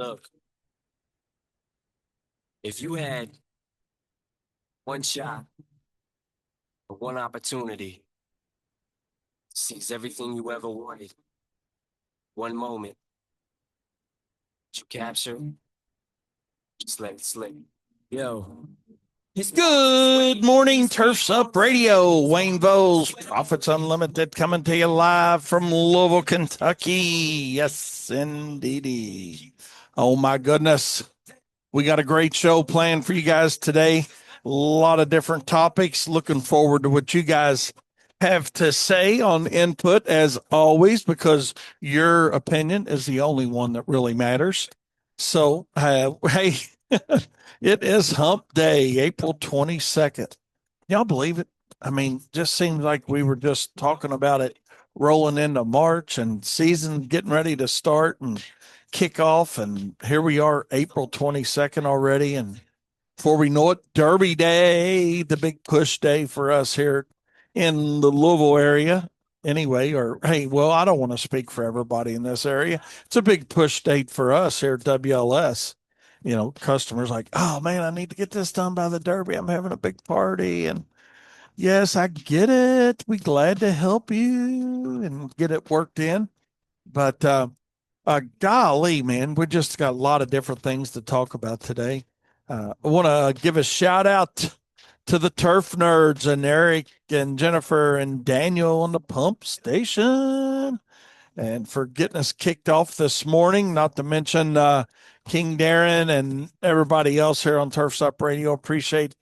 Look, if you had one shot or one opportunity to seize everything you ever wanted, one moment that you capture, just let it slip. Yo, Good morning, Turfs Up Radio. Wayne Bowles, Profits Unlimited, coming to you live from Louisville, Kentucky. Yes, indeedy. Oh, my goodness. We got a great show planned for you guys today. A lot of different topics. Looking forward to what you guys have to say on input, as always, because your opinion is the only one that really matters. So, hey, it is Hump Day, April 22nd. Y'all believe it? I mean, just seems like we were just talking about it rolling into March and season getting ready to start and kick off. And here we are, April 22nd already. And before we know it, Derby Day, the big push day for us here in the Louisville area. Anyway, or hey, well, I don't want to speak for everybody in this area. It's a big push date for us here at WLS. You know, customers like, oh man, I need to get this done by the Derby. I'm having a big party. And yes, I get it. We glad to help you and get it worked in. But golly, man, we just got a lot of different things to talk about today. I want to give a shout out to the turf nerds and Eric and Jennifer and Daniel on the pump station and for getting us kicked off this morning, not to mention King Darren and everybody else here on Turfs Up Radio. Appreciate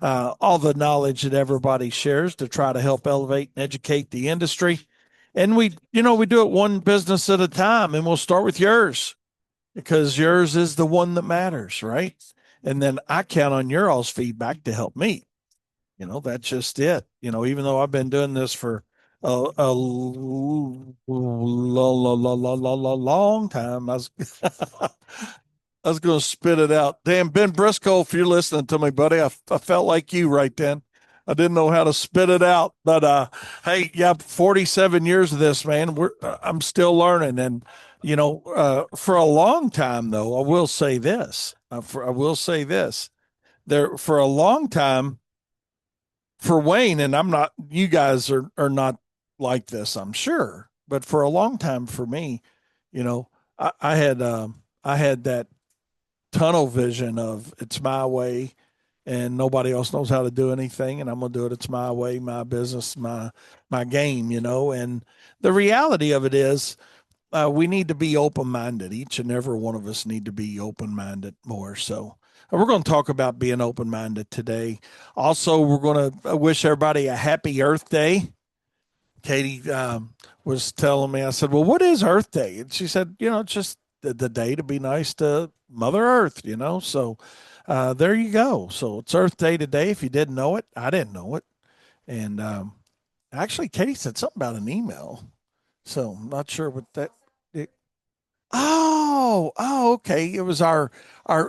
all the knowledge that everybody shares to try to help elevate and educate the industry. And we do it one business at a time, and we'll start with yours because yours is the one that matters, right? And then I count on your all's feedback to help me. That's just it. Even though I've been doing this for a long time, I was going to spit it out. Damn, Ben Briscoe, if you're listening to me, buddy, I felt like you right then. I didn't know how to spit it out, but hey, yeah, 47 years of this, man. I'm still learning, and for a long time though, I will say this. I will say this. There for a long time for Wayne, and I'm not. You guys are not like this, I'm sure, but for a long time for me, you know, I had that tunnel vision of it's my way and nobody else knows how to do anything and I'm going to do it. It's my way, my business, my game, and the reality of it is we need to be open-minded. Each and every one of us need to be open-minded more. So we're going to talk about being open-minded today. Also, we're going to wish everybody a happy Earth Day. Katie was telling me, I said, well, what is Earth Day? And she said, it's just the day to be nice to Mother Earth. So there you go. So it's Earth Day today. If you didn't know it, I didn't know it. And actually, Katie said something about an email. So I'm not sure what that. Oh, okay. It was our.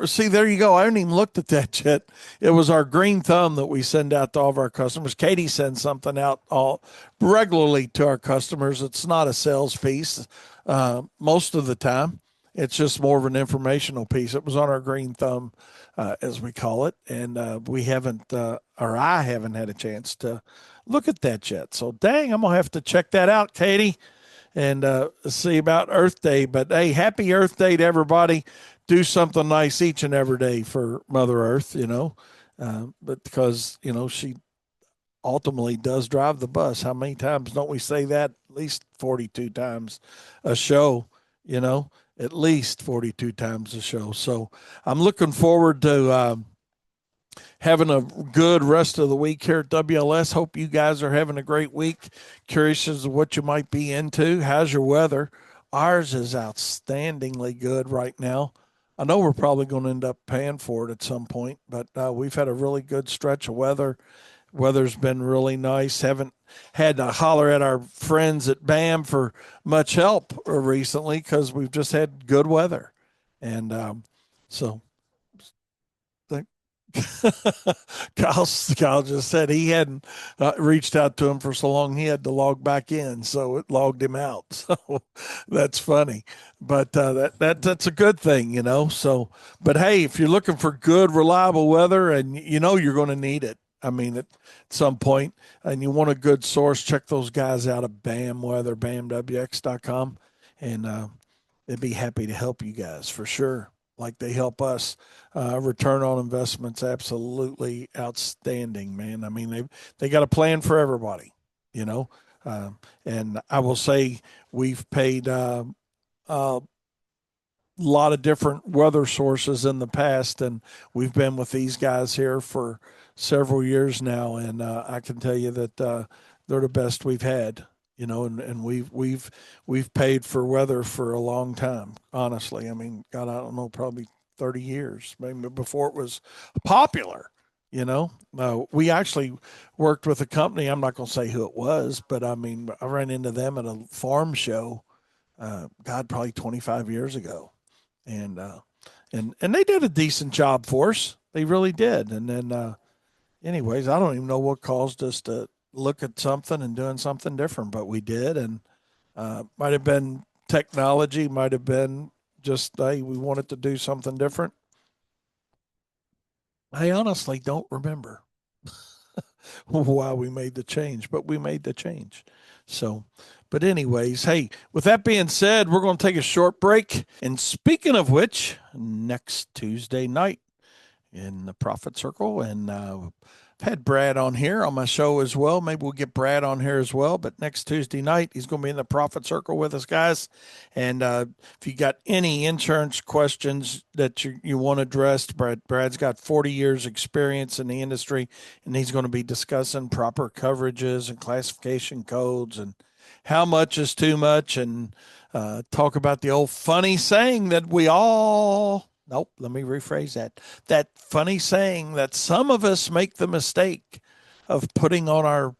See, there you go. I haven't even looked at that yet. It was our green thumb that we send out to all of our customers. Katie sends something out all regularly to our customers. It's not a sales piece. Most of the time, it's just more of an informational piece. It was on our green thumb, as we call it, and we haven't, or I haven't had a chance to look at that yet. So, dang, I'm gonna have to check that out, Katie, and see about Earth Day. But hey, happy Earth Day to everybody. Do something nice each and every day for Mother Earth. But because, she ultimately does drive the bus. How many times don't we say that? At least 42 times a show, at least 42 times a show. So I'm looking forward to having a good rest of the week here at WLS. Hope you guys are having a great week. Curious as to what you might be into. How's your weather? Ours is outstandingly good right now. I know we're probably going to end up paying for it at some point, but we've had a really good stretch of weather. Weather's been really nice. Haven't had to holler at our friends at BAM for much help recently because we've just had good weather. And so Kyle just said he hadn't reached out to him for so long he had to log back in, so it logged him out. So that's funny, but that's a good thing, you know. So, but hey, if you're looking for good, reliable weather, and you know you're going to need it, I mean, at some point, and you want a good source, check those guys out at BAM Weather, BAMWX.com, and they'd be happy to help you guys for sure, like they help us. Return on investments absolutely outstanding, man. I mean, they got a plan for everybody, you know. And I will say we've paid a lot of different weather sources in the past, and we've been with these guys here for several years now, and I can tell you that they're the best we've had. You know, and we've paid for weather for a long time. Honestly, I mean, God, I don't know, probably 30 years, maybe before it was popular. You know, we actually worked with a company. I'm not going to say who it was, but I mean, I ran into them at a farm show. God, probably 25 years ago, and and they did a decent job for us. They really did. And then, anyways, I don't even know what caused us to look at something and doing something different, but we did. And might have been technology, might have been just hey, we wanted to do something different. I honestly don't remember why we made the change, but we made the change. So, but anyways, hey, with that being said, we're going to take a short break. And speaking of which, next Tuesday night in the Profit Circle, and I've had Brad on here on my show as well. Maybe we'll get Brad on here as well. But next Tuesday night, he's going to be in the Profit Circle with us, guys. And if you got any insurance questions that you want addressed, Brad's got 40 years experience in the industry, and he's going to be discussing proper coverages and classification codes and how much is too much, and talk about the old funny saying that we all, nope, let me rephrase that. That funny saying that some of us make the mistake of putting on our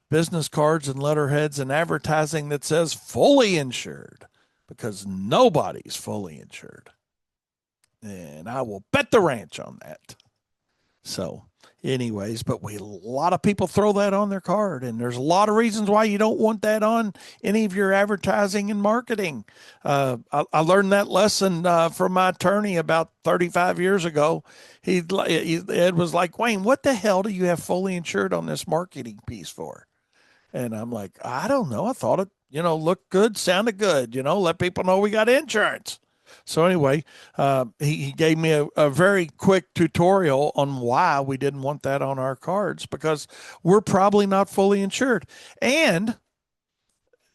business cards and letterheads and advertising that says fully insured, because nobody's fully insured. And I will bet the ranch on that. So, anyways, but a lot of people throw that on their card, and there's a lot of reasons why you don't want that on any of your advertising and marketing. I learned that lesson from my attorney about 35 years ago. Ed was like, Wayne, what the hell do you have fully insured on this marketing piece for? And I'm like, I don't know. I thought it, looked good, sounded good, let people know we got insurance. So anyway, he gave me a very quick tutorial on why we didn't want that on our cards, because we're probably not fully insured. And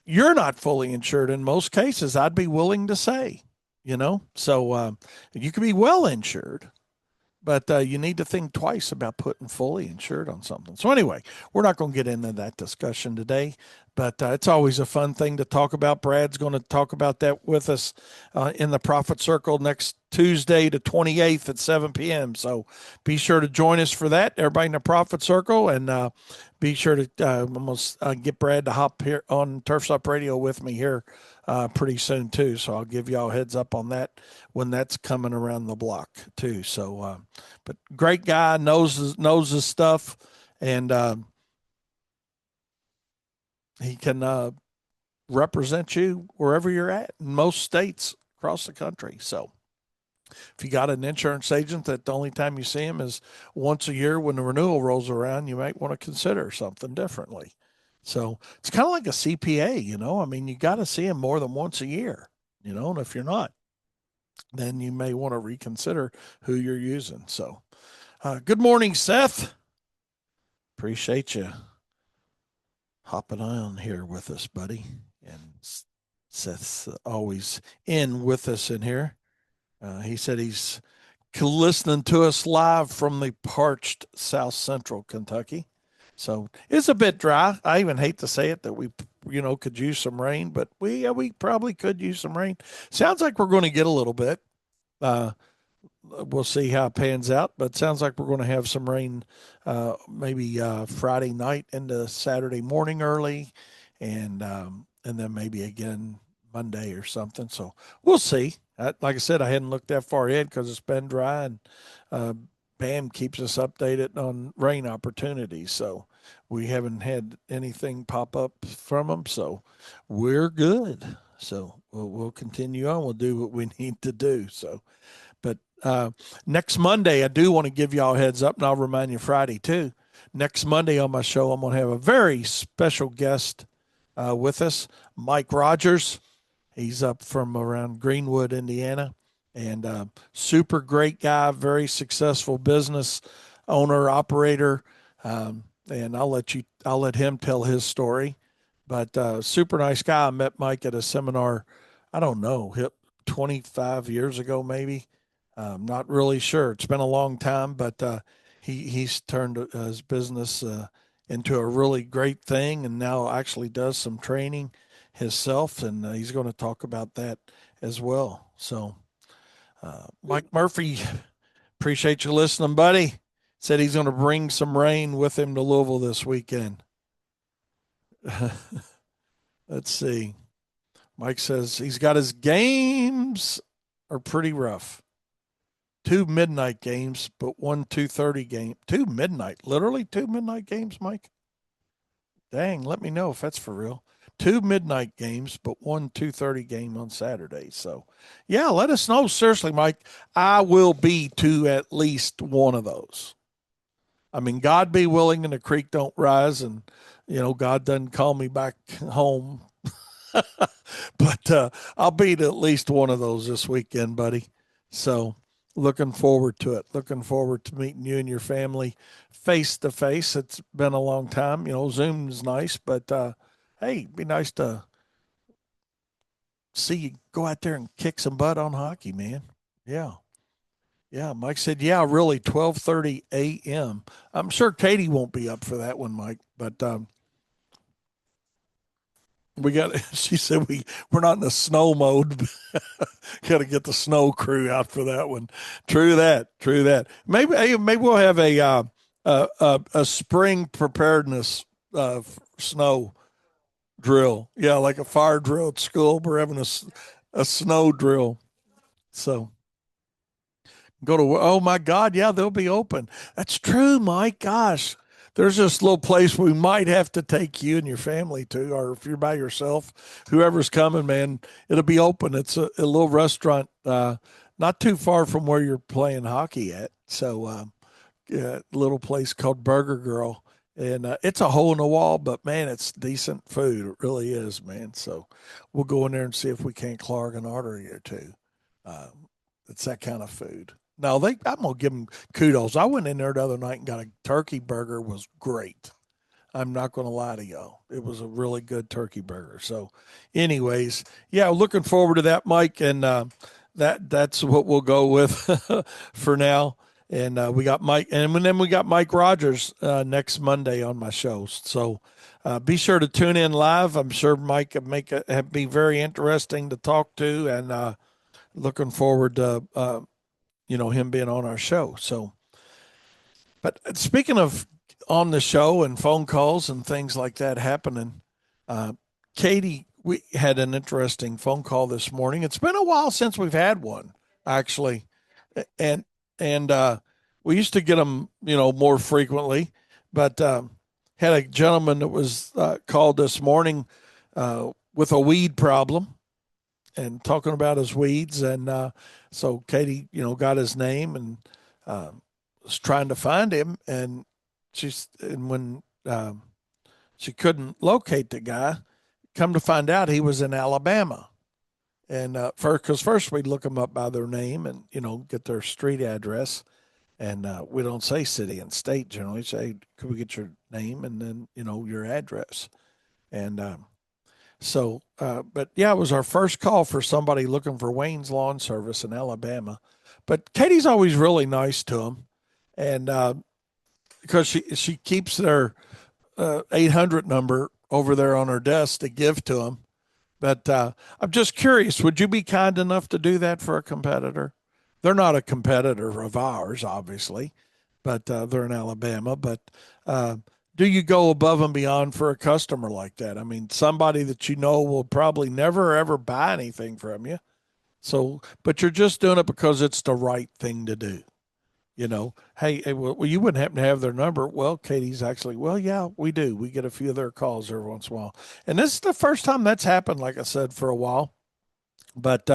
you're not fully insured in most cases, I'd be willing to say, So you could be well insured, but you need to think twice about putting fully insured on something. So anyway, we're not going to get into that discussion today, but it's always a fun thing to talk about. Brad's going to talk about that with us in the Profit Circle next Tuesday, the 28th at 7 p.m. So be sure to join us for that, everybody in the Profit Circle, and be sure to almost get Brad to hop here on Turfs Up Radio with me here pretty soon too. So I'll give y'all a heads up on that when that's coming around the block too. So, but great guy, knows his stuff, and he can represent you wherever you're at in most states across the country. So if you got an insurance agent that the only time you see him is once a year when the renewal rolls around, you might want to consider something differently. So it's kind of like a CPA. I mean, you got to see him more than once a year, and if you're not, then you may want to reconsider who you're using. So, good morning, Seth. Appreciate you hopping on here with us, buddy. And Seth's always in with us in here. He said he's listening to us live from the parched South Central Kentucky. So it's a bit dry. I even hate to say it that we, could use some rain, but we probably could use some rain. Sounds like we're going to get a little bit. Uh, we'll see how it pans out, but it sounds like we're going to have some rain maybe Friday night into Saturday morning early, and then maybe again Monday or something. So we'll see. Like I said, I hadn't looked that far ahead because it's been dry, and Bam keeps us updated on rain opportunities. So we haven't had anything pop up from them. So we're good. So we'll continue on. We'll do what we need to do. So, but next Monday, I do want to give y'all a heads up, and I'll remind you Friday too. Next Monday on my show, I'm going to have a very special guest with us, Mike Rogers. He's up from around Greenwood, Indiana, and super great guy, very successful business owner, operator. And I'll let him tell his story. But super nice guy. I met Mike at a seminar, I don't know, 25 years ago, maybe. Not really sure. It's been a long time, but he's turned his business into a really great thing, and now actually does some training himself, and he's going to talk about that as well. So, Mike Murphy, appreciate you listening, buddy. Said he's going to bring some rain with him to Louisville this weekend. Let's see. Mike says he's got his games are pretty rough. 2 midnight games, but 1 2:30 game. 2 midnight, literally 2 midnight games, Mike. Dang, let me know if that's for real. 2 midnight games, but 1 2:30 game on Saturday. So, yeah, let us know. Seriously, Mike, I will be to at least one of those. I mean, God be willing, and the creek don't rise, and God doesn't call me back home. But I'll be to at least one of those this weekend, buddy. So, looking forward to it. Looking forward to meeting you and your family face to face. It's been a long time. Zoom is nice, but hey, it'd be nice to see you go out there and kick some butt on hockey, man. Yeah. Yeah, Mike said, yeah, really, 12:30 a.m. I'm sure Katie won't be up for that one, Mike, but we got. She said we're not in the snow mode. Got to get the snow crew out for that one. True that. True that. Maybe maybe we'll have a spring preparedness snow drill. Yeah, like a fire drill at school. We're having a snow drill. So go to, oh my God, yeah, they'll be open. That's true, Mike. Gosh, there's this little place we might have to take you and your family to, or if you're by yourself, whoever's coming, man, it'll be open. It's a little restaurant, not too far from where you're playing hockey at. So, yeah, little place called Burger Girl. And it's a hole in the wall, but man, it's decent food. It really is, man. So we'll go in there and see if we can't clog an artery or two. Um, it's that kind of food. No, I'm gonna give them kudos. I went in there the other night and got a turkey burger. Was great. I'm not gonna lie to y'all. It was a really good turkey burger. So, anyways, yeah, looking forward to that, Mike, and that's what we'll go with for now. And we got Mike, and then we got Mike Rogers next Monday on my show. So be sure to tune in live. I'm sure Mike could be very interesting to talk to, and looking forward to him being on our show. So, but speaking of on the show and phone calls and things like that happening, uh, Katie, we had an interesting phone call this morning. It's been a while since we've had one, actually, and and we used to get them, more frequently. But had a gentleman that was called this morning with a weed problem and talking about his weeds. And so Katie, got his name and was trying to find him. And when she couldn't locate the guy, come to find out he was in Alabama. And because first we'd look them up by their name and get their street address, and we don't say city and state generally. Say, could we get your name and then your address? And but yeah, it was our first call for somebody looking for Wayne's Lawn Service in Alabama. But Katie's always really nice to him, and because she keeps their 800 number over there on her desk to give to him. But I'm just curious, would you be kind enough to do that for a competitor? They're not a competitor of ours, obviously, but they're in Alabama. But do you go above and beyond for a customer like that? I mean, somebody that will probably never ever buy anything from you. So, but you're just doing it because it's the right thing to do. Hey, well, you wouldn't happen to have their number. Well, Katie's actually, well, yeah, we do. We get a few of their calls every once in a while. And this is the first time that's happened, like I said, for a while. But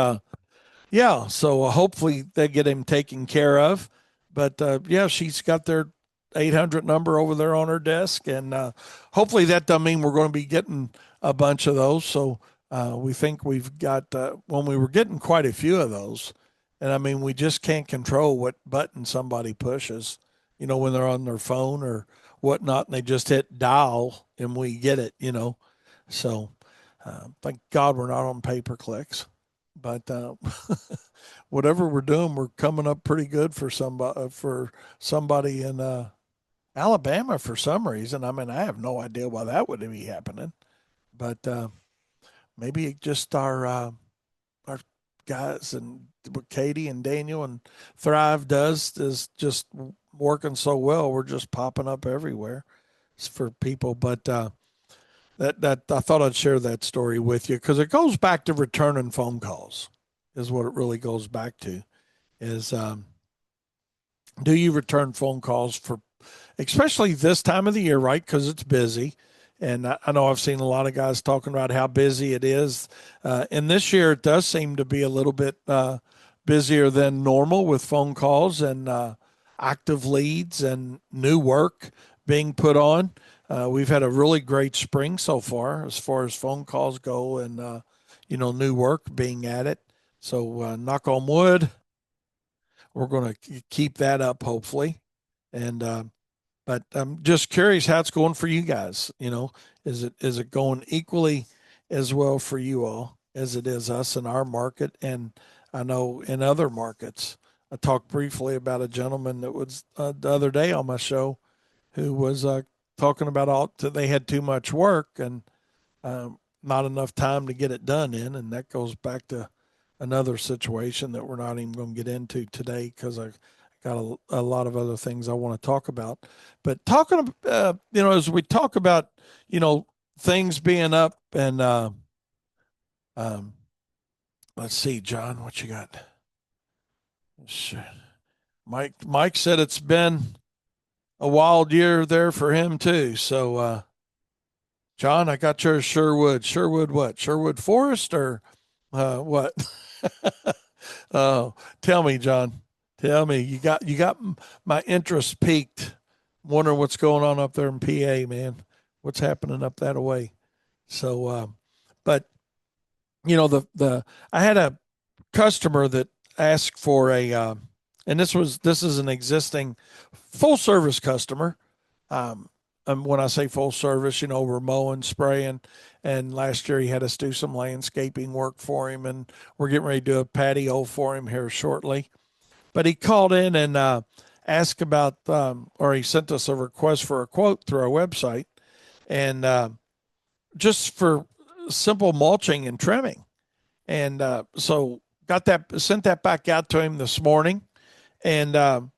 yeah, so hopefully they get him taken care of. But yeah, she's got their 800 number over there on her desk, and hopefully that doesn't mean we're going to be getting a bunch of those. So we think we've got when we were getting quite a few of those, and I mean we just can't control what button somebody pushes, when they're on their phone or whatnot, and they just hit dial and we get it. So thank God we're not on pay per clicks, but whatever we're doing, we're coming up pretty good for somebody in Alabama for some reason. I mean, I have no idea why that would be happening, but maybe just our guys and what Katie and Daniel and Thrive does is just working so well. We're just popping up everywhere for people, but that I thought I'd share that story with you because it goes back to returning phone calls, is what it really goes back to. Is do you return phone calls for, especially this time of the year, right? Because it's busy. And I know I've seen a lot of guys talking about how busy it is. And this year it does seem to be a little bit busier than normal with phone calls and active leads and new work being put on. We've had a really great spring so far as phone calls go and, new work being added. So knock on wood, we're going to keep that up hopefully. And but I'm just curious how it's going for you guys. Is it going equally as well for you all as it is us in our market? And I know in other markets, I talked briefly about a gentleman that was the other day on my show who was talking about they had too much work and not enough time to get it done in, and that goes back to another situation that we're not even going to get into today because I got a lot of other things I want to talk about. But talking, as we talk about, things being up and um, let's see, John, what you got? Sure. Mike said it's been a wild year there for him too. So, John, I got your Sherwood. Sherwood what? Sherwood Forest or what? Oh, tell me, John. Tell me. You got my interest peaked. Wondering what's going on up there in PA, man. What's happening up that way? So, but the I had a customer that asked for and this is an existing full service customer. Um, and when I say full service, we're mowing, spraying, and last year he had us do some landscaping work for him, and we're getting ready to do a patio for him here shortly. But he called in and asked about, or he sent us a request for a quote through our website, and just for simple mulching and trimming. And so sent that back out to him this morning, and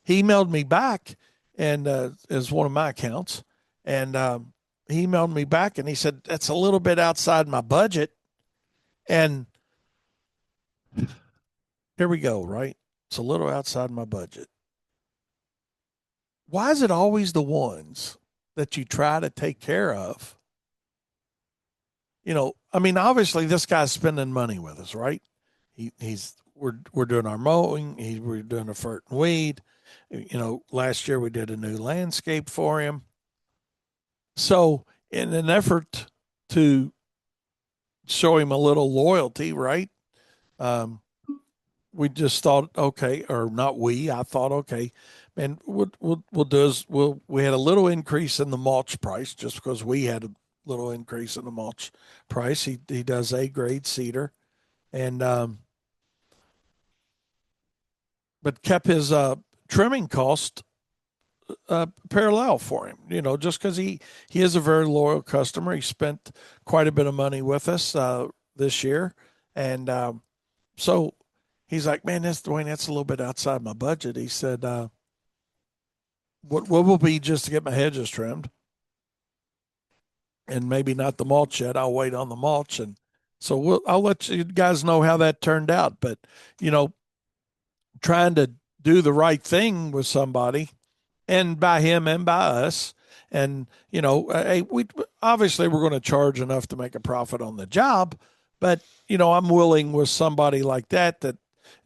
he emailed me back, and as one of my accounts, and he emailed me back, and he said that's a little bit outside my budget. And here we go, right? It's a little outside my budget. Why is it always the ones that you try to take care of? I mean, obviously this guy's spending money with us, right? We're doing our mowing. We're doing a fert and weed. Last year we did a new landscape for him. So in an effort to show him a little loyalty, right? Um, we just thought, okay, or not we. I thought, okay, man, what we'll do is we had a little increase in the mulch price just because we had a little increase in the mulch price. He does A grade cedar, and but kept his trimming cost parallel for him. Just because he is a very loyal customer. He spent quite a bit of money with us this year, and so he's like, man, that's Dwayne. That's a little bit outside my budget. He said, what will be just to get my hedges trimmed, and maybe not the mulch yet. I'll wait on the mulch, and so I'll let you guys know how that turned out. But you know, trying to do the right thing with somebody, and by him and by us. And hey, we obviously we're going to charge enough to make a profit on the job, but I'm willing with somebody like that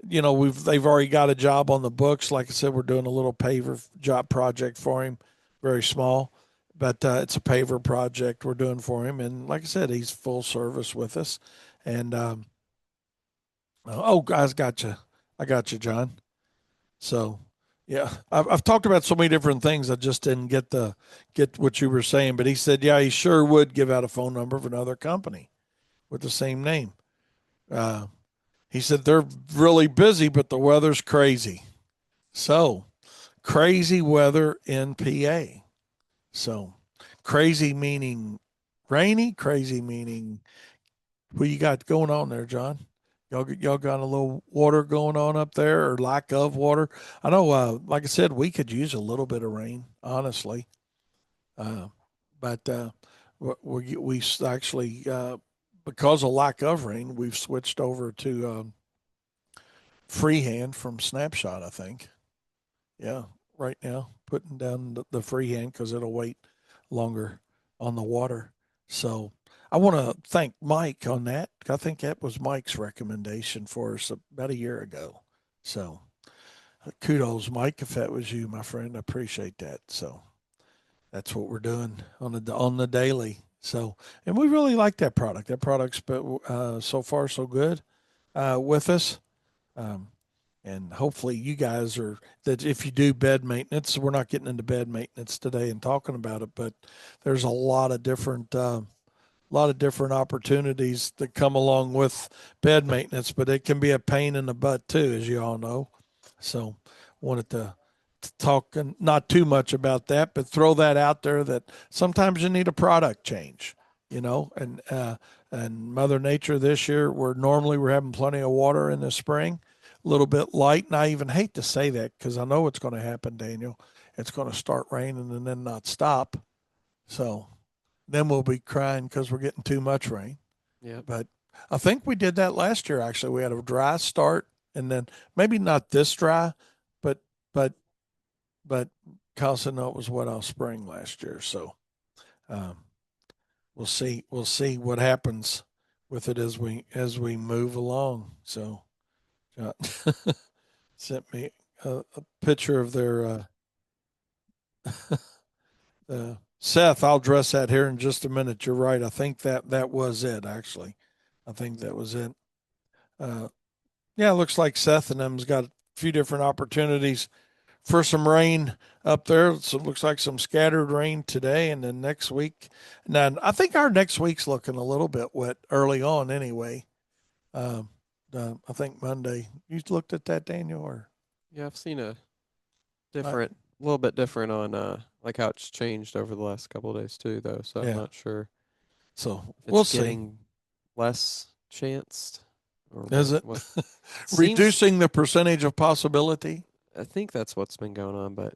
they've already got a job on the books. Like I said, we're doing a little paver job project for him, very small, but it's a paver project we're doing for him. And like I said, he's full service with us. And oh, guys, got you. I got you, John. So yeah, I've talked about so many different things. I just didn't get what you were saying. But he said, yeah, he sure would give out a phone number of another company with the same name. Uh, he said they're really busy, but the weather's crazy. So crazy weather in PA. So crazy meaning rainy, crazy meaning what you got going on there, John? Y'all got a little water going on up there, or lack of water? I know, like I said, we could use a little bit of rain, honestly. Uh, but we actually, because of lack of rain, we've switched over to freehand from Snapshot, I think. Yeah, right now, putting down the freehand because it'll wait longer on the water. So I want to thank Mike on that. I think that was Mike's recommendation for us about a year ago. So kudos, Mike, if that was you, my friend. I appreciate that. So that's what we're doing on the daily. So, and we really like that product. That product's been so far so good with us. Um, and hopefully you guys are that if you do bed maintenance, we're not getting into bed maintenance today and talking about it, but there's a lot of different opportunities that come along with bed maintenance, but it can be a pain in the butt too, as you all know. So wanted to talk not too much about that, but throw that out there that sometimes you need a product change, and Mother Nature this year, where normally we're having plenty of water in the spring, a little bit light. And I even hate to say that because I know it's going to happen, Daniel. It's going to start raining and then not stop. So then we'll be crying because we're getting too much rain. Yep. But I think we did that last year. Actually, we had a dry start, and then maybe not this dry, but but but Carlson, no, it was wet all spring last year. So um, we'll see. We'll see what happens with it as we move along. So John sent me a picture of their Seth. I'll address that here in just a minute. You're right. I think that was it. Actually, I think that was it. Uh, yeah, it looks like Seth and them's got a few different opportunities for some rain up there. So it looks like some scattered rain today, and then next week. Now I think our next week's looking a little bit wet early on, anyway. Um, I think Monday. You looked at that, Daniel, or Yeah, I've seen a I, little bit different on like how it's changed over the last couple of days too, though. So I'm yeah. not sure So if it's we'll see. getting less chanced or Is it what. Seems reducing the percentage of possibility? I think that's what's been going on, but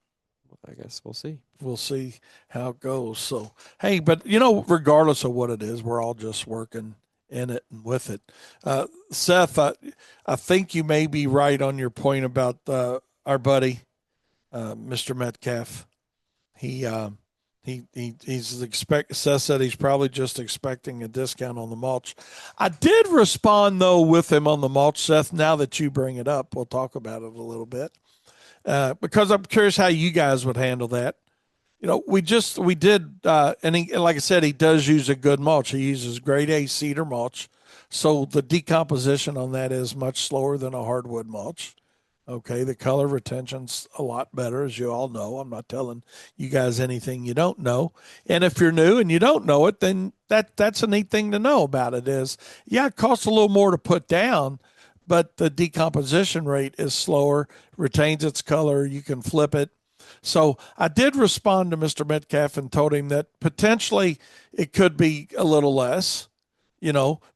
I guess we'll see. We'll see how it goes. So, hey, but regardless of what it is, we're all just working in it and with it. Seth, I think you may be right on your point about our buddy, Mr. Metcalf. He, Seth said he's probably just expecting a discount on the mulch. I did respond though with him on the mulch, Seth. Now that you bring it up, we'll talk about it a little bit. Because I'm curious how you guys would handle that. We did, and like I said, he does use a good mulch. He uses grade A cedar mulch, so the decomposition on that is much slower than a hardwood mulch. Okay, the color retention's a lot better, as you all know. I'm not telling you guys anything you don't know. And if you're new and you don't know it, then that's a neat thing to know about it is, yeah, it costs a little more to put down, but the decomposition rate is slower, retains its color, you can flip it. So I did respond to Mr. Metcalf and told him that potentially it could be a little less,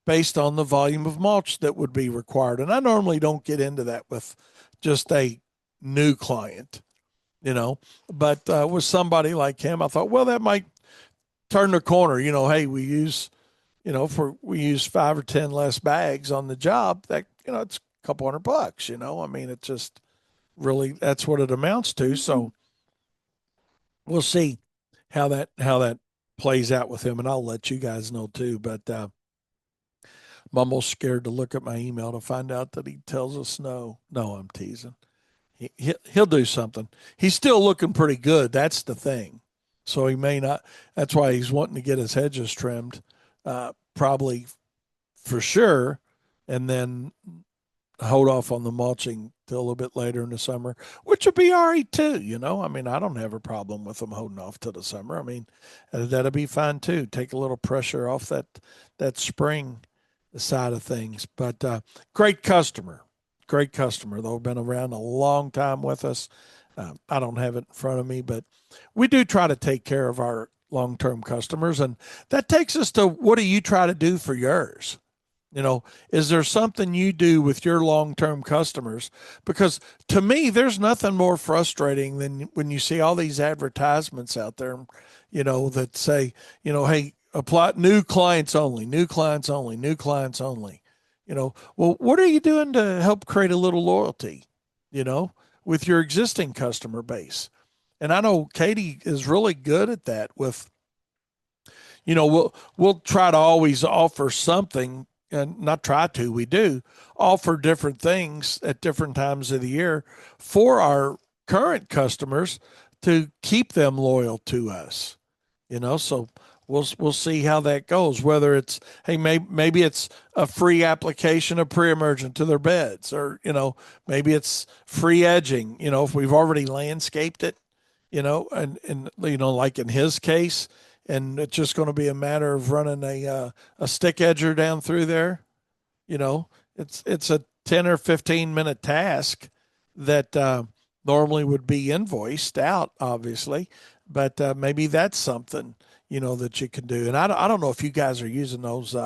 based on the volume of mulch that would be required. And I normally don't get into that with just a new client, but with somebody like him, I thought, well, that might turn the corner. Hey, we use 5 or 10 less bags on the job. That it's a couple $100. I mean, it just really that's what it amounts to. So we'll see how that plays out with him, and I'll let you guys know too. But I'm almost scared to look at my email to find out that he tells us no. No, I'm teasing. He'll do something. He's still looking pretty good. That's the thing. So he may not. That's why he's wanting to get his hedges trimmed, probably for sure, and then hold off on the mulching till a little bit later in the summer, which would be all right too. I mean, I don't have a problem with them holding off till the summer. I mean, that'd be fine too. Take a little pressure off that spring side of things. But great customer, great customer. They've been around a long time with us. I don't have it in front of me, but we do try to take care of our long-term customers, and that takes us to what do you try to do for yours? Is there something you do with your long-term customers? Because to me, there's nothing more frustrating than when you see all these advertisements out there, that say, hey, apply new clients only, new clients only, new clients only. Well, what are you doing to help create a little loyalty, you know, with your existing customer base? And I know Katie is really good at that with, we'll try to always offer something, and not try to, we do offer different things at different times of the year for our current customers to keep them loyal to us. So we'll see how that goes. Whether it's, hey, maybe it's a free application of pre-emergent to their beds, or maybe it's free edging. If we've already landscaped it, and like in his case, and it's just going to be a matter of running a stick edger down through there. You know, it's a 10 or 15 minute task that normally would be invoiced out, obviously, but maybe that's something that you can do. And I don't know if you guys are using those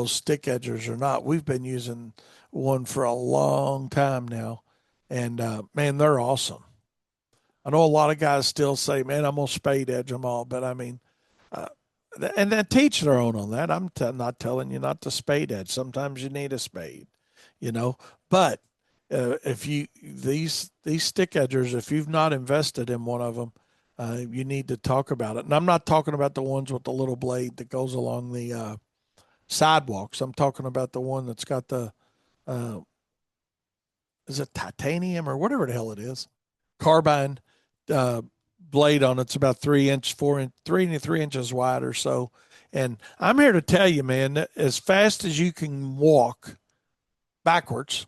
stick edgers or not. We've been using one for a long time now, and man, they're awesome. I know a lot of guys still say, "Man, I'm gonna spade edge them all," but I mean, uh, and then teach their own on that. I'm not telling you not to spade edge. Sometimes you need a spade, you know. But if you these stick edgers, if you've not invested in one of them, you need to talk about it. And I'm not talking about the ones with the little blade that goes along the sidewalks. I'm talking about the one that's got the uh, is it titanium or whatever the hell it is, carbine uh, blade on it. It's about 3 inch, 4 inch, 3 to 3 inches wide or so. And I'm here to tell you, man, that as fast as you can walk backwards,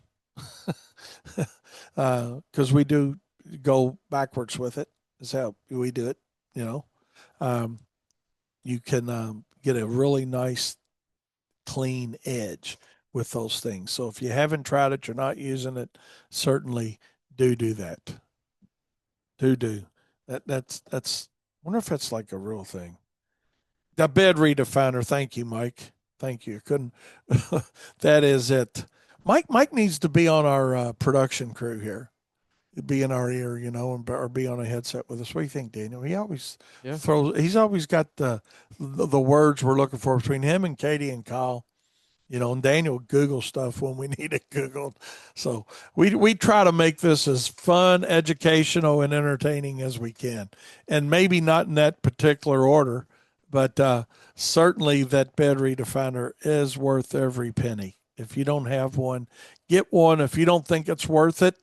because we do go backwards with it, is how we do it. You know, um, you can get a really nice, clean edge with those things. So if you haven't tried it, you're not using it, certainly do that. Do that's. I wonder if that's like a real thing. The bed redefiner. Thank you, Mike. Thank you. Couldn't. That is it. Mike needs to be on our production crew here. Be in our ear, or be on a headset with us. What do you think, Daniel? He always Yeah. throws. He's always got the words we're looking for between him and Katie and Kyle. And Daniel Google stuff when we need it Googled. So we try to make this as fun, educational, and entertaining as we can, and maybe not in that particular order, but certainly that bed redefiner is worth every penny. If you don't have one, get one. If you don't think it's worth it,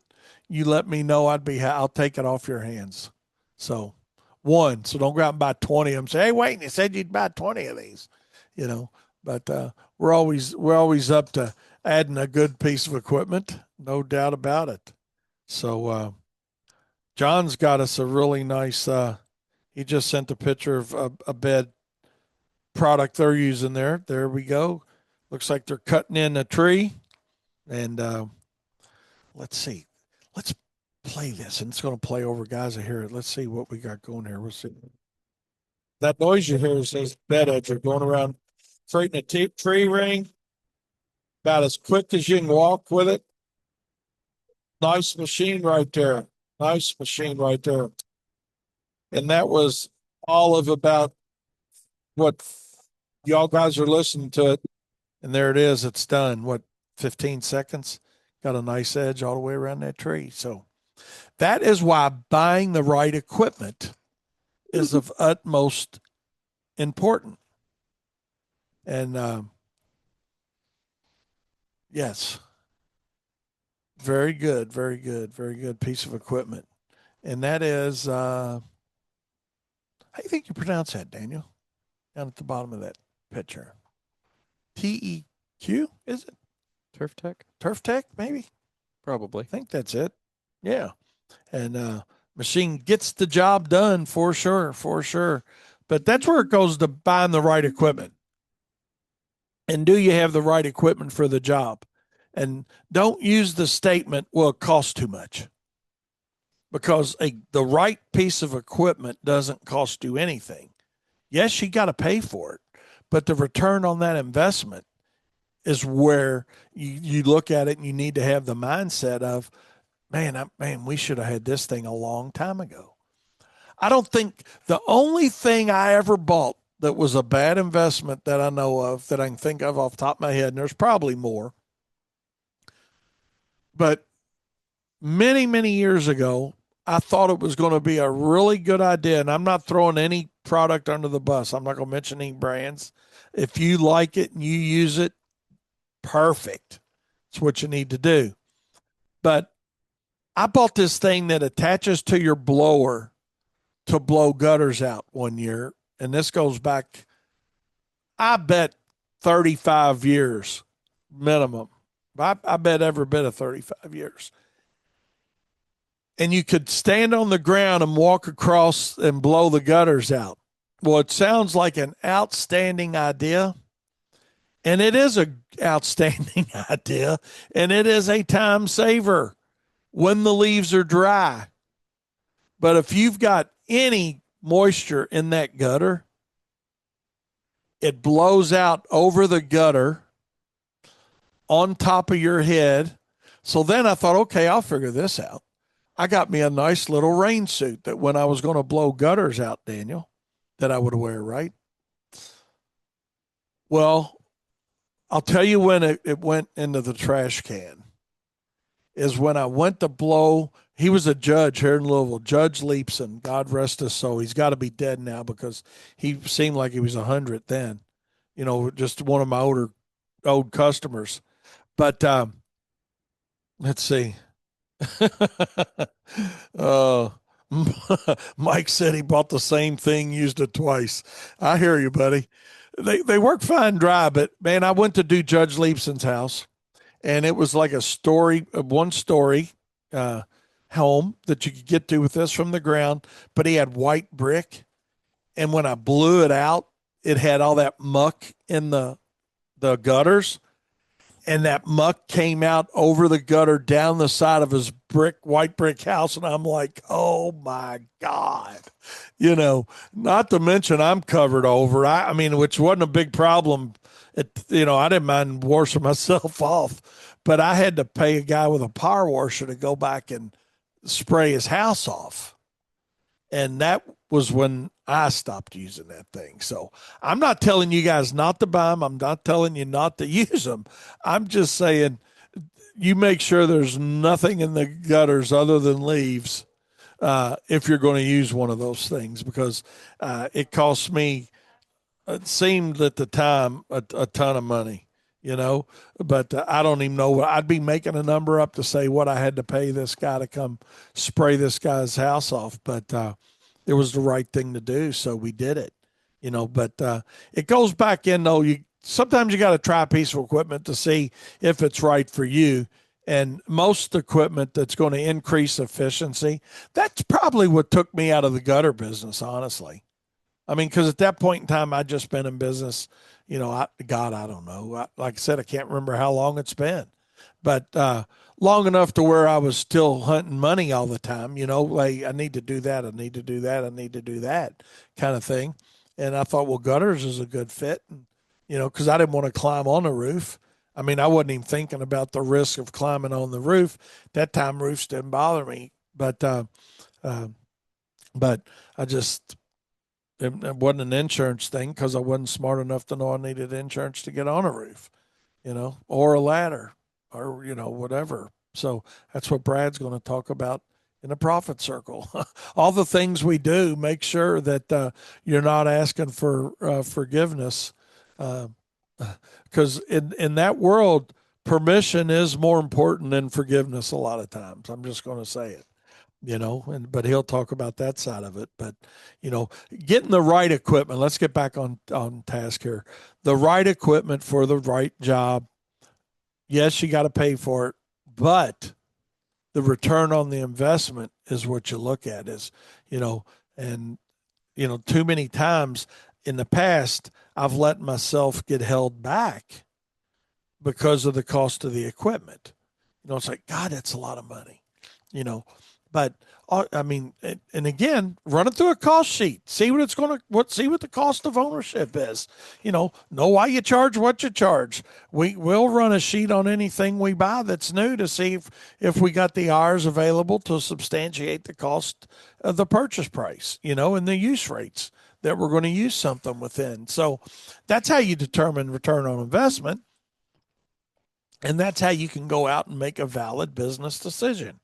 you let me know. I'll take it off your hands. So one. So don't go out and buy 20 of them. Say, hey, wait, you said you'd buy 20 of these, you know. But we're always up to adding a good piece of equipment, no doubt about it. So John's got us a really nice. He just sent a picture of a bed product they're using there. There we go. Looks like they're cutting in a tree, and let's see. Let's play this, and it's going to play over, guys. I hear it. Let's see what we got going here. We'll see. That noise you hear says bed edger going around creating a tree ring about as quick as you can walk with it. Nice machine right there. Nice machine right there. And that was all of about what y'all guys are listening to it. And there it is. It's done. What, 15 seconds? Got a nice edge all the way around that tree. So That is why buying the right equipment is of utmost important. And yes, very good, very good, very good piece of equipment. And that is, how do you think you pronounce that, Daniel? Down at the bottom of that picture. TEQ, is it? Turf Tech? Turf Tech, maybe? Probably. I think that's it. Yeah. And machine gets the job done for sure, for sure. But that's where it goes to buying the right equipment. And do you have the right equipment for the job? And don't use the statement, well, it costs too much. Because the right piece of equipment doesn't cost you anything. Yes, you got to pay for it, but the return on that investment is where you look at it and you need to have the mindset of, man, we should have had this thing a long time ago. I don't think the only thing I ever bought that was a bad investment that I know of that I can think of off the top of my head, and there's probably more, but many, many years ago, I thought it was going to be a really good idea. And I'm not throwing any product under the bus. I'm not going to mention any brands. If you like it and you use it, perfect. It's what you need to do. But I bought this thing that attaches to your blower to blow gutters out one year. And this goes back, I bet, 35 years minimum. I bet every bit of 35 years. And you could stand on the ground and walk across and blow the gutters out. Well, it sounds like an outstanding idea. And it is an outstanding idea. And it is a time saver when the leaves are dry. But if you've got any moisture in that gutter, it blows out over the gutter on top of your head. So then I thought, okay, I'll figure this out. I got me a nice little rain suit that when I was going to blow gutters out, Daniel, that I would wear, right? Well, I'll tell you when it went into the trash can is when I went to blow. He was a judge here in Louisville, Judge Leapson. God rest his soul. He's got to be dead now because he seemed like he was 100 then. You know, just one of my old customers. But let's see. uh, Mike said he bought the same thing, used it twice. I hear you, buddy. They work fine dry, but man, I went to do Judge Leapson's house, and it was like a 1-story home that you could get to with this from the ground, but he had white brick, and when I blew it out, it had all that muck in the gutters, and that muck came out over the gutter down the side of his white brick house. And I'm like, oh my God, not to mention I'm covered over. I mean, which wasn't a big problem. I didn't mind washing myself off, but I had to pay a guy with a power washer to go back and spray his house off. And that was when I stopped using that thing. So I'm not telling you guys not to buy them. I'm not telling you not to use them. I'm just saying you make sure there's nothing in the gutters other than leaves if you're going to use one of those things, because it cost me, it seemed at the time, a ton of money. But I don't even know what I'd be making a number up to say what I had to pay this guy to come spray this guy's house off. But it was the right thing to do, so we did it. But it goes back in though. Sometimes you got to try a piece of equipment to see if it's right for you. And most equipment that's going to increase efficiency, that's probably what took me out of the gutter business, honestly. I mean, because at that point in time, I'd just been in business, I don't know. Like I said, I can't remember how long it's been, but long enough to where I was still hunting money all the time, like I need to do that. I need to do that. I need to do that kind of thing. And I thought, well, gutters is a good fit, because I didn't want to climb on the roof. I mean, I wasn't even thinking about the risk of climbing on the roof. That time roofs didn't bother me, but I just, it wasn't an insurance thing because I wasn't smart enough to know I needed insurance to get on a roof, or a ladder or, whatever. So that's what Brad's going to talk about in the profit circle. All the things we do, make sure that you're not asking for forgiveness, because in that world, permission is more important than forgiveness a lot of times. I'm just going to say it, but he'll talk about that side of it. But getting the right equipment. Let's get back on task here. The right equipment for the right job. Yes, you got to pay for it, but the return on the investment is what you look at. And too many times in the past, I've let myself get held back because of the cost of the equipment. It's like, God, that's a lot of money, you know. But I mean, and again, run it through a cost sheet. See what see what the cost of ownership is. Know why you charge what you charge. We'll run a sheet on anything we buy that's new to see if we got the hours available to substantiate the cost of the purchase price, and the use rates that we're going to use something within. So that's how you determine return on investment. And that's how you can go out and make a valid business decision,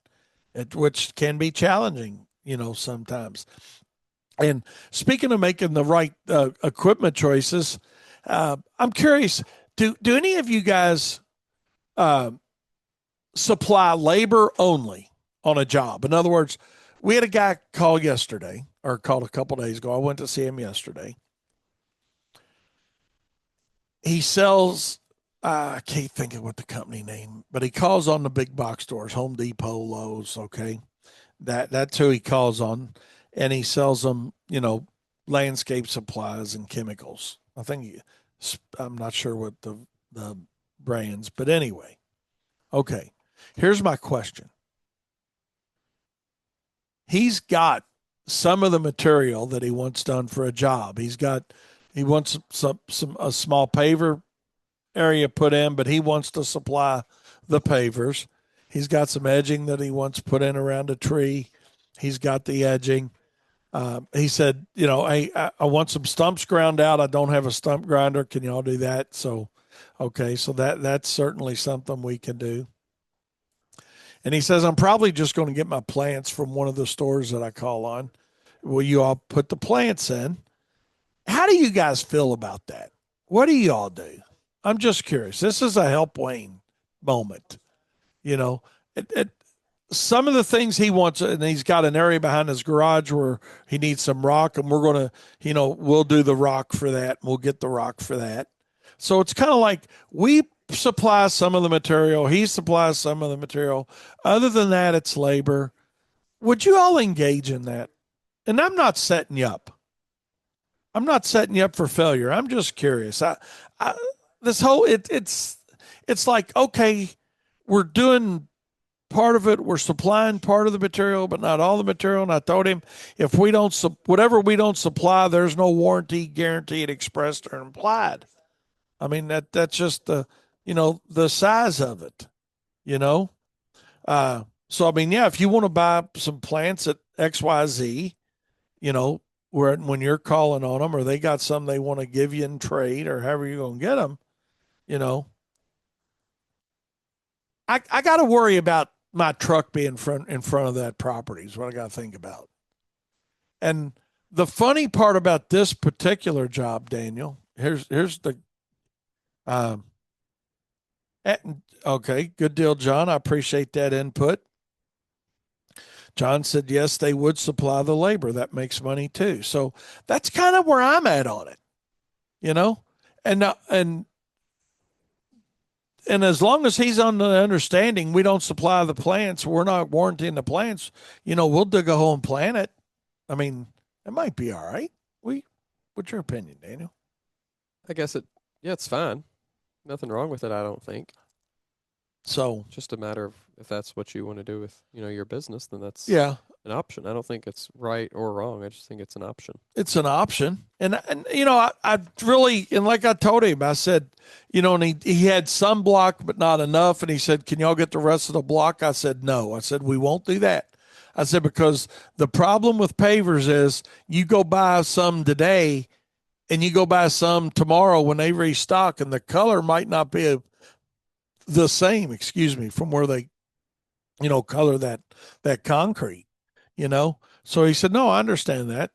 which can be challenging, sometimes. And speaking of making the right equipment choices, I'm curious, do any of you guys supply labor only on a job? In other words, we had a guy called a couple days ago. I went to see him yesterday. He sells, I can't think of what the company name, but he calls on the big box stores, Home Depot, Lowe's. Okay, that's who he calls on, and he sells them, landscape supplies and chemicals. I'm not sure what the brands, but anyway. Okay, here's my question. He's got some of the material that he wants done for a job. He wants a small paver area put in, but he wants to supply the pavers. He's got some edging that he wants put in around a tree. He's got the edging. He said, I want some stumps ground out. I don't have a stump grinder. Can y'all do that? So, okay, so that's certainly something we can do. And he says, I'm probably just going to get my plants from one of the stores that I call on. Will you all put the plants in? How do you guys feel about that? What do you all do? I'm just curious. This is a help Wayne moment. Some of the things he wants, and he's got an area behind his garage where he needs some rock, and we're going to, we'll do the rock for that. And we'll get the rock for that. So it's kind of like we supply some of the material. He supplies some of the material. Other than that, it's labor. Would you all engage in that? And I'm not setting you up. I'm not setting you up for failure. I'm just curious. This whole it's like, okay, we're doing part of it. We're supplying part of the material, but not all the material. And I told him, if we don't, whatever we don't supply, there's no warranty guaranteed, expressed or implied. I mean, that's just the size of it, So, I mean, yeah, if you want to buy some plants at XYZ, when you're calling on them, or they got some they want to give you in trade, or however you're going to get them, I got to worry about my truck being in front of that property is what I got to think about. And the funny part about this particular job, Daniel, here's the okay, good deal, John. I appreciate that input. John said, yes, they would supply the labor. That makes money too. So that's kind of where I'm at on it, and as long as he's on the understanding we don't supply the plants, we're not warranting the plants, we'll dig a hole and plant it. I mean, it might be all right. What's your opinion, Daniel? I guess it's fine. Nothing wrong with it, I don't think. So just a matter of if that's what you want to do with, your business, then that's an option. I don't think it's right or wrong. I just think it's an option. It's an option. And I really, and like I told him, I said, and he had some block, but not enough. And he said, can y'all get the rest of the block? I said, no. I said, we won't do that. I said, because the problem with pavers is you go buy some today and you go buy some tomorrow when they restock, and the color might not be the same, from where they, color that concrete. you know? So he said, no, I understand that.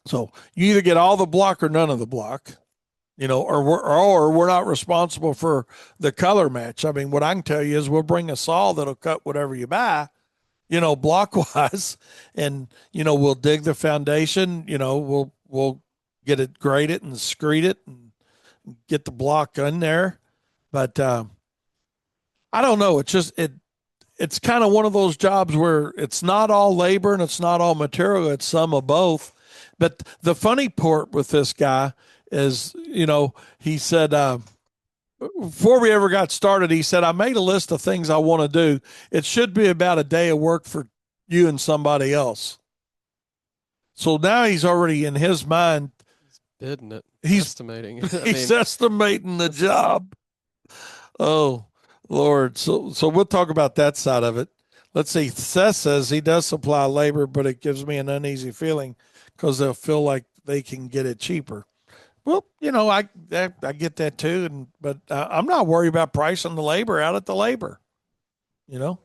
So you either get all the block or none of the block, or we're not responsible for the color match. I mean, what I can tell you is we'll bring a saw that'll cut whatever you buy, block wise, and we'll dig the foundation. We'll get it graded and screed it and get the block in there. But I don't know. It's kind of one of those jobs where it's not all labor and it's not all material. It's some of both. But the funny part with this guy is, he said, before we ever got started, he said, I made a list of things I want to do. It should be about a day of work for you and somebody else. So now he's already in his mind. Bidding it, He's estimating. he's estimating the job. Oh, Lord. So we'll talk about that side of it. Let's see. Seth says he does supply labor, but it gives me an uneasy feeling because they'll feel like they can get it cheaper. Well, I get that too, but I'm not worried about pricing the labor out at the labor. You know,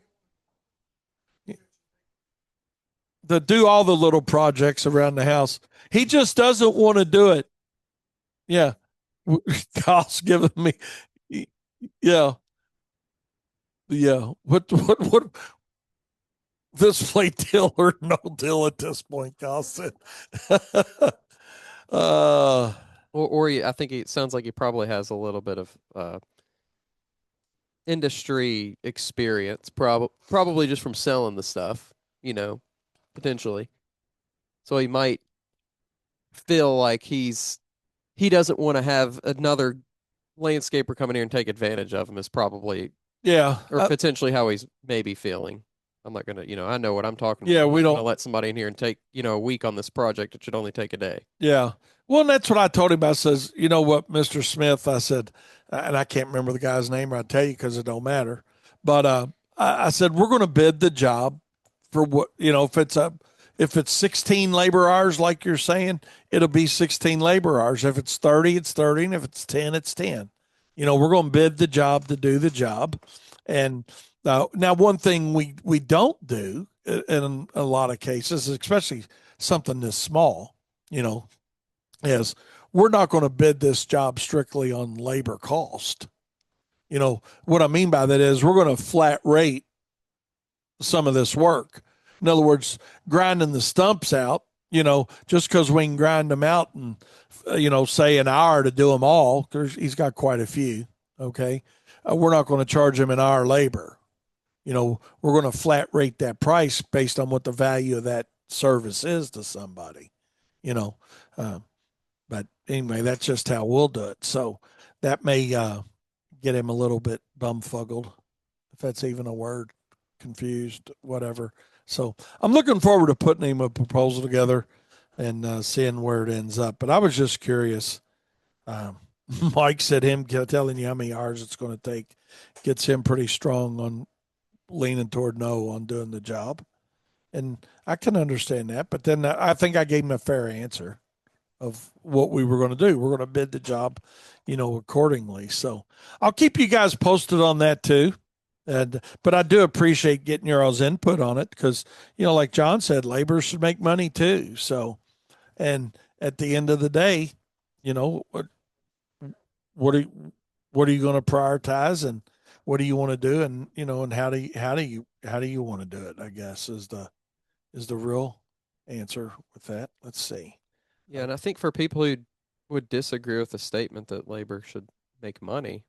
to do all the little projects around the house. He just doesn't want to do it. Yeah, Kyle's giving me. Yeah, yeah. What? This play deal or no deal at this point, Kyle said. uh, I think it sounds like he probably has a little bit of industry experience, probably just from selling the stuff, potentially. So he might feel like he doesn't want to have another landscaper come in here and take advantage of him is probably yeah, or potentially how he's maybe feeling. I'm not gonna, I know what I'm talking yeah. about. We I'm don't gonna let somebody in here and take, a week on this project. It should only take a day. Yeah. Well, and that's what I told him. I says, you know what, Mr. Smith, I said, and I can't remember the guy's name, I'll tell you because it don't matter. But I said, we're going to bid the job for what, if it's 16 labor hours, like you're saying, it'll be 16 labor hours. If it's 30, it's 30. And if it's 10, it's 10. We're going to bid the job to do the job. And now one thing we don't do in a lot of cases, especially something this small, you know, is we're not going to bid this job strictly on labor cost. What I mean by that is we're going to flat rate some of this work. In other words, grinding the stumps out, just because we can grind them out and, say an hour to do them all, because he's got quite a few. Okay. We're not going to charge him an hour labor. We're going to flat rate that price based on what the value of that service is to somebody, you know. Uh, but anyway, that's just how we'll do it. So that may get him a little bit bumfuggled, if that's even a word, confused, whatever. So I'm looking forward to putting him a proposal together and seeing where it ends up. But I was just curious. Um, Mike said him telling you how many hours it's going to take gets him pretty strong on leaning toward no on doing the job. And I can understand that. But then I think I gave him a fair answer of what we were going to do. We're going to bid the job, accordingly. So I'll keep you guys posted on that too. But I do appreciate getting your all's input on it because, like John said, labor should make money too. So, and at the end of the day, what are what are you going to prioritize and what do you want to do and how do you want to do it? I guess is the real answer with that. Let's see. Yeah, and I think for people who would disagree with the statement that labor should make money,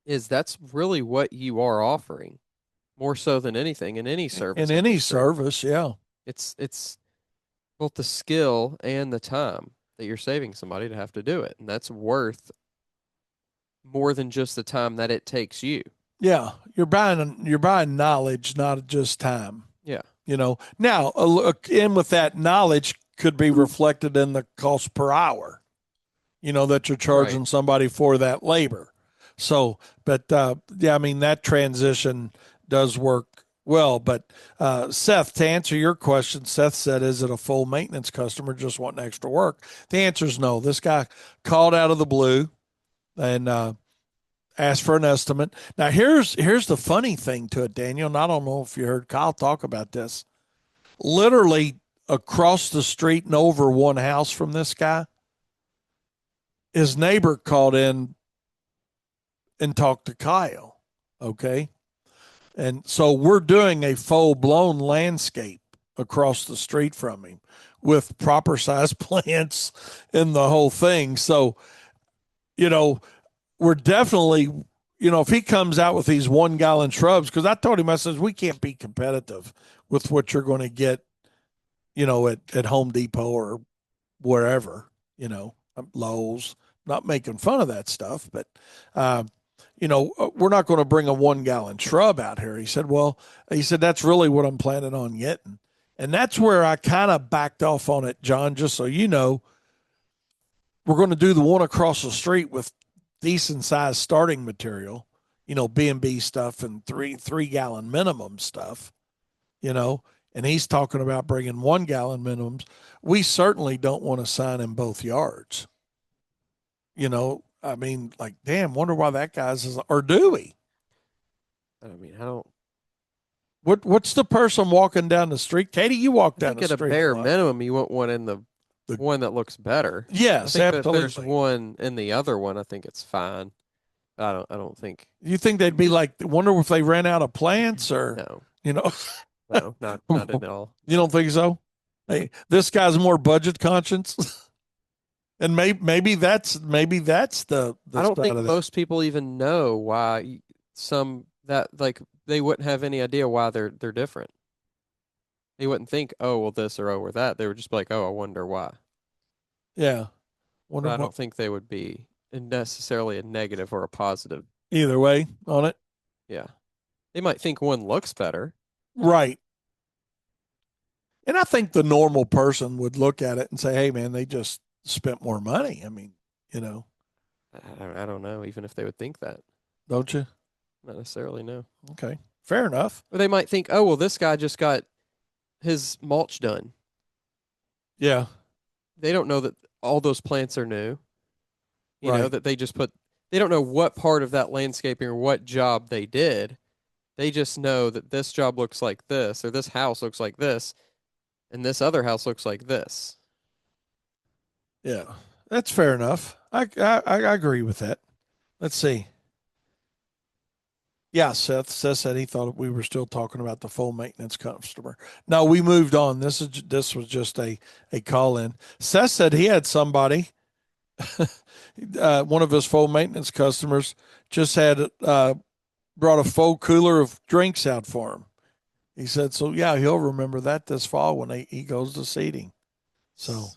is that's really what you are offering, more so than anything in any service In any industry. service, yeah. It's both the skill and the time that you're saving somebody to have to do it, and that's worth more than just the time that it takes you. Yeah, you're buying knowledge, not just time. Yeah. Now a look in with that knowledge could be reflected in the cost per hour. That you're charging Right. somebody for that labor. So, but yeah, I mean that transition does work well. But Seth, to answer your question, Seth said, "Is it a full maintenance customer just wanting extra work?" The answer is no. This guy called out of the blue and asked for an estimate. Now here's the funny thing to it, Daniel. And I don't know if you heard Kyle talk about this. literally across the street and over one house from this guy, his neighbor called in and talked to Kyle. Okay. And so we're doing a full blown landscape across the street from him with proper size plants and the whole thing. So, you know, we're definitely, if he comes out with these 1 gallon shrubs, because I told him, I says, we can't be competitive with what you're going to get, at Home Depot or wherever, Lowe's. Not making fun of that stuff, but we're not going to bring a 1 gallon shrub out here. He said, that's really what I'm planning on getting. And that's where I kind of backed off on it, John, just so you know. We're going to do the one across the street with decent sized starting material, B&B stuff and 3 gallon minimum stuff, and he's talking about bringing 1 gallon minimums. We certainly don't want to sign in both yards. I mean, like, damn, wonder why that guy's, or do we? I mean, I don't. What's the person walking down the street? Katie, you walk I down think the at a street. bare minimum, you want one in the one that looks better. Yes, I think that if absolutely. there's one in the other one, I think it's fine. I don't think. You think they'd be like, wonder if they ran out of plants or, No, no, not at all. You don't think so? Hey, this guy's more budget conscious. And maybe that's the I don't side think of that. most people even know why they wouldn't have any idea why they're different. They wouldn't think, oh, well, this or that. They would just be like, oh, I wonder why. Yeah. But I don't think they would be necessarily a negative or a positive. Either way on it. Yeah. They might think one looks better. Right. And I think the normal person would look at it and say, hey, man, they just spent more money. I mean, I don't know, even if they would think that. Don't you? Not necessarily, no. Okay. Fair enough. Or they might think, oh, well, this guy just got his mulch done. Yeah. They don't know that all those plants are new. You know, Right. that they don't know what part of that landscaping or what job they did. They just know that this job looks like this, or this house looks like this, and this other house looks like this. Yeah. That's fair enough. I agree with that. Let's see. Yeah, Seth said he thought we were still talking about the full maintenance customer. No, we moved on. This was just a call in. Seth said he had somebody, one of his full maintenance customers, just had brought a full cooler of drinks out for him. He said, so yeah, he'll remember that this fall when he goes to seeding. So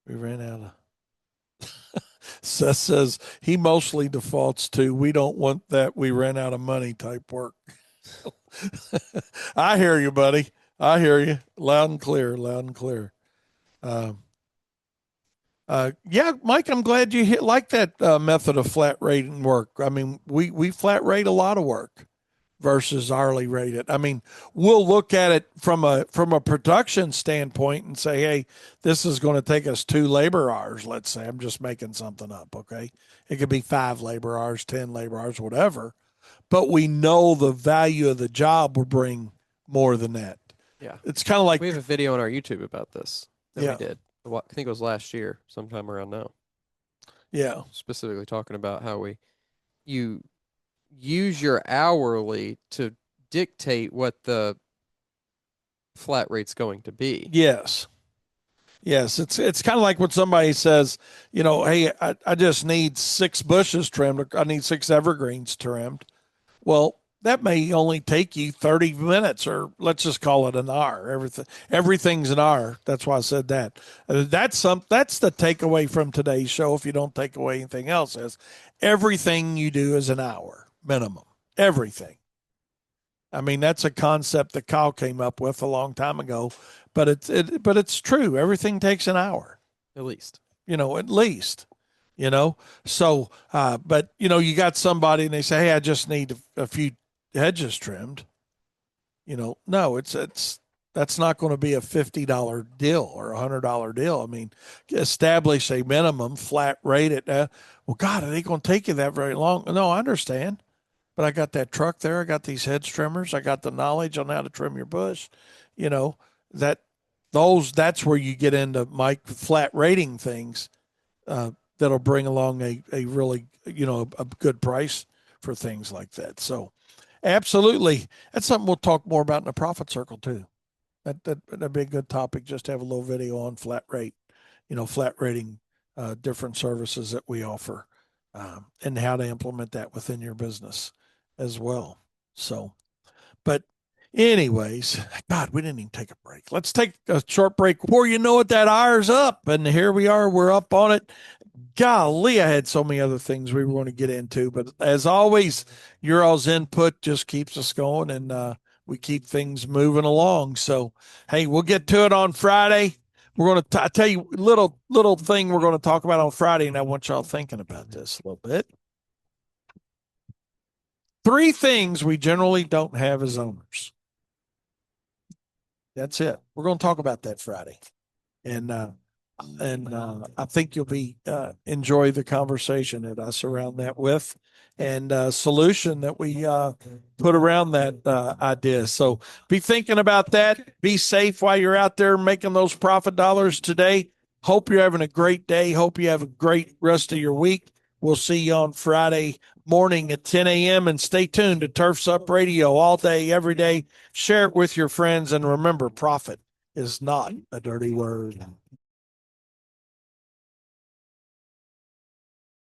we ran out of. Seth says he mostly defaults to, we don't want that, we ran out of money type work. I hear you, buddy. I hear you loud and clear, loud and clear. Yeah, Mike, I'm glad you like that method of flat rating work. I mean, we flat rate a lot of work versus hourly rated. I mean, we'll look at it from a production standpoint and say, hey, this is going to take us 2 labor hours. Let's say I'm just making something up. Okay. It could be 5 labor hours, 10 labor hours, whatever, but we know the value of the job will bring more than that. Yeah. It's kind of like, we have a video on our YouTube about this that Yeah. we did. I think it was last year, sometime around now. Yeah. Specifically talking about how you use your hourly to dictate what the flat rate's going to be. Yes. Yes, it's kind of like when somebody says, hey, I just need 6 bushes trimmed. I need 6 evergreens trimmed. Well, that may only take you 30 minutes, or let's just call it an hour. Everything's an hour. That's why I said that. That's the takeaway from today's show. If you don't take away anything else, is everything you do is an hour minimum. Everything. I mean, that's a concept that Kyle came up with a long time ago, but it's true. Everything takes an hour, At least. at least. So but you got somebody and they say, hey, I just need a few hedges trimmed. No, that's not going to be a $50 deal or $100 deal. I mean, establish a minimum, flat rate it. Well, God, are they going to take you that very long? No, I understand. but I got that truck there. I got these hedge trimmers. I got the knowledge on how to trim your bush. You know, that that's where you get into my flat rating things that'll bring along a really, a good price for things like that. So absolutely. That's something we'll talk more about in the profit circle too. That'd be a good topic just to have a little video on flat rate, flat rating, different services that we offer, and how to implement that within your business as well. So, but anyways, God, we didn't even take a break. Let's take a short break before you know it, that hour's up. And here we are, we're up on it. Golly, I had so many other things we were going to get into, but as always, your all's input just keeps us going, and we keep things moving along. So, hey, we'll get to it on Friday. We're going to tell you little thing we're going to talk about on Friday, and I want y'all thinking about this a little bit. 3 things we generally don't have as owners. That's it. We're going to talk about that Friday, and I think you'll be enjoy the conversation that I surround that with, and solution that we put around that idea. So be thinking about that. Be safe while you're out there making those profit dollars today. Hope you're having a great day. Hope you have a great rest of your week. We'll see you on Friday morning at 10 a.m. and stay tuned to Turfs Up Radio all day, every day. Share it with your friends, and remember, profit is not a dirty word.